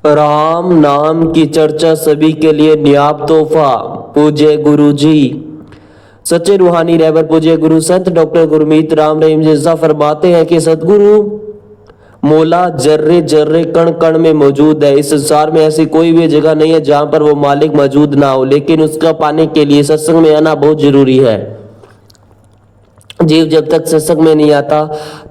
राम नाम की चर्चा सभी के लिए नियाब तोहफा। पूज्य गुरु जी सच्चे रूहानी रहबर पूज्य गुरु संत डॉक्टर गुरमीत राम रहीम जैसा फरमाते हैं कि सतगुरु मौला जर्रे जर्रे कण कण में मौजूद है। इस संसार में ऐसी कोई भी जगह नहीं है जहां पर वो मालिक मौजूद ना हो, लेकिन उसका पाने के लिए सत्संग में आना बहुत जरूरी है। जीव जब तक सत्संग में नहीं आता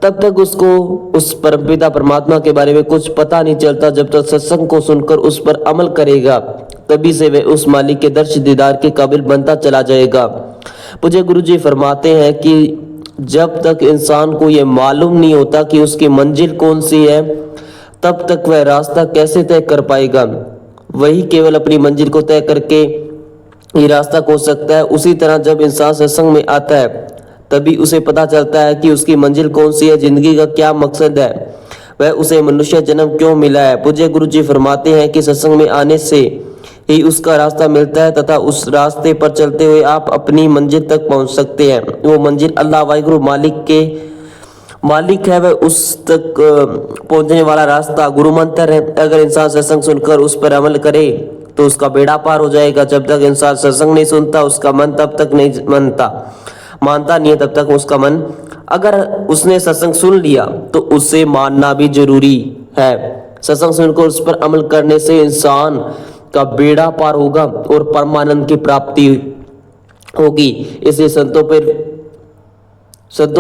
तब तक उसको उस परमपिता परमात्मा के बारे में कुछ पता नहीं चलता। जब तक सत्संग को सुनकर उस पर अमल करेगा तभी से वह उस मालिक के दर्श दीदार के काबिल बनता चला जाएगा। मुझे गुरुजी फरमाते हैं कि जब तक इंसान को यह मालूम नहीं होता कि उसकी मंजिल कौन सी है तब तक वह रास्ता कैसे तय कर पाएगा। वही केवल अपनी मंजिल को तय करके ये रास्ता खोज सकता है। उसी तरह जब इंसान सत्संग में आता है तभी उसे पता चलता है कि उसकी मंजिल कौन सी है, जिंदगी का क्या मकसद है, वह उसे मनुष्य जन्म क्यों मिला है। पूज्य गुरु जी फरमाते हैं कि सत्संग में आने से ही उसका रास्ता मिलता है तथा उस रास्ते पर चलते हुए आप अपनी मंजिल तक पहुंच सकते हैं। वो मंजिल अल्लाह वाहिगुरु मालिक है, वह उस तक पहुंचने वाला रास्ता गुरु मंत्र है। अगर इंसान सत्संग सुनकर उस पर अमल करे तो उसका बेड़ा पार हो जाएगा। जब तक इंसान सत्संग नहीं सुनता उसका मन तब तक नहीं मानता नहीं है तब तक उसका मन, अगर उसने सत्संग सुन लिया तो उसे मानना भी जरूरी है। सत्संग सुनकर उस पर अमल करने से इंसान का बेड़ा पार होगा और परमानंद की प्राप्ति होगी। इसलिए संतों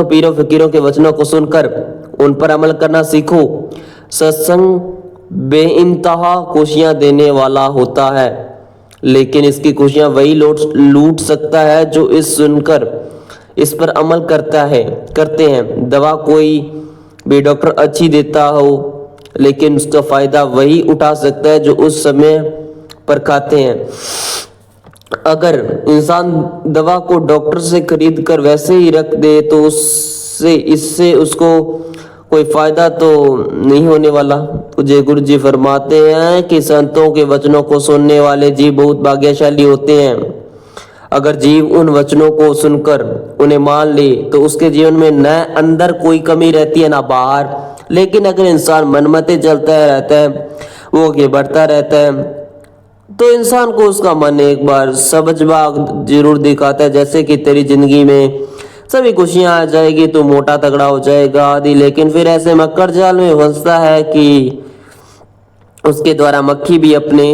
पीरों फकीरों के वचनों को सुनकर उन पर अमल करना सीखो। सत्संग बेइंतहा खुशियां देने वाला होता है, लेकिन इसकी खुशियां वही लूट सकता है जो इस सुनकर इस पर अमल करते हैं। दवा कोई भी डॉक्टर अच्छी देता हो, लेकिन उसका फायदा वही उठा सकता है जो उस समय पर खाते हैं। अगर इंसान दवा को डॉक्टर से खरीद कर वैसे ही रख दे तो इससे उसको कोई फायदा तो नहीं होने वाला। पूज्य गुरु जी फरमाते हैं कि संतों के वचनों को सुनने वाले जीव बहुत भाग्यशाली होते हैं। अगर जीव उन वचनों को सुनकर उन्हें मान ले तो उसके जीवन में न अंदर कोई कमी रहती है ना बाहर। लेकिन अगर इंसान मनमते चलता रहता है, वो आगे बढ़ता रहता है, तो इंसान को उसका मन एक बार सबजबाग जरूर दिखाता है, जैसे कि तेरी जिंदगी में सभी खुशियां आ जाएगी, तो मोटा तगड़ा हो जाएगा आदि। लेकिन फिर ऐसे मक्कर जाल में फंसता है कि उसके द्वारा मक्खी भी अपने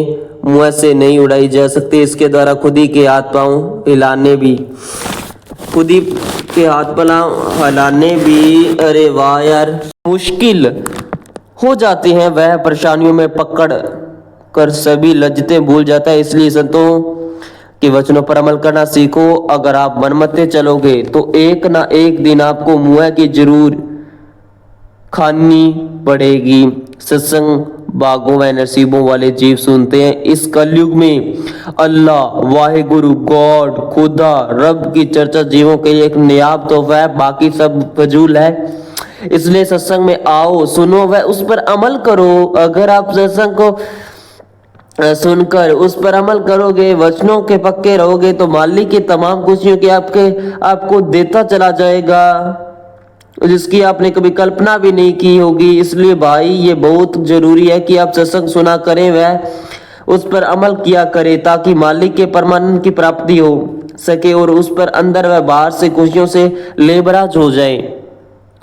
मुंह से नहीं उड़ाई जा सकती। इसके द्वारा खुद ही के हाथ पांव हिलाने भी अरे वाह यार मुश्किल हो जाते हैं। वह परेशानियों में पकड़ कर सभी लज्जतें भूल जाता है। इसलिए संतों के वचनों पर अमल करना सीखो। अगर आप मनमते चलोगे तो एक ना एक दिन आपको मुंह की जरूर खानी पड़ेगी। सत्संग बागों व नसीबों वाले जीव सुनते हैं। इस कलयुग में अल्लाह वाहिगुरु गॉड खुदा रब की चर्चा जीवों के लिए एक नियाब तोहफा है, बाकी सब फजूल है। इसलिए सत्संग में आओ, सुनो व उस पर अमल करो। अगर आप सत्संग को सुनकर उस पर अमल करोगे, वचनों के पक्के रहोगे, तो मालिक की तमाम खुशियों की आपको देता चला जाएगा, जिसकी आपने कभी कल्पना भी नहीं की होगी। इसलिए भाई ये बहुत जरूरी है कि आप सत्संग सुना करें व उस पर अमल किया करें, ताकि मालिक के परमानंद की प्राप्ति हो सके और उस पर अंदर व बाहर से खुशियों से लेबराज हो जाए।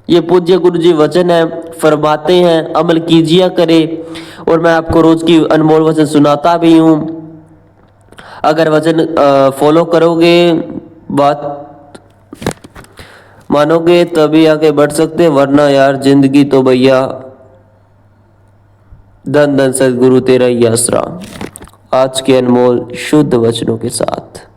ये पूज्य गुरु जी वचन है, फरमाते हैं अमल कीजिए करें। और मैं आपको रोज की अनमोल वचन सुनाता भी हूँ। अगर वचन फॉलो करोगे, बात मानोगे, तभी आगे बढ़ सकते, वरना यार जिंदगी तो भैया धन धन सदगुरु तेरा ही आसरा। आज के अनमोल शुद्ध वचनों के साथ।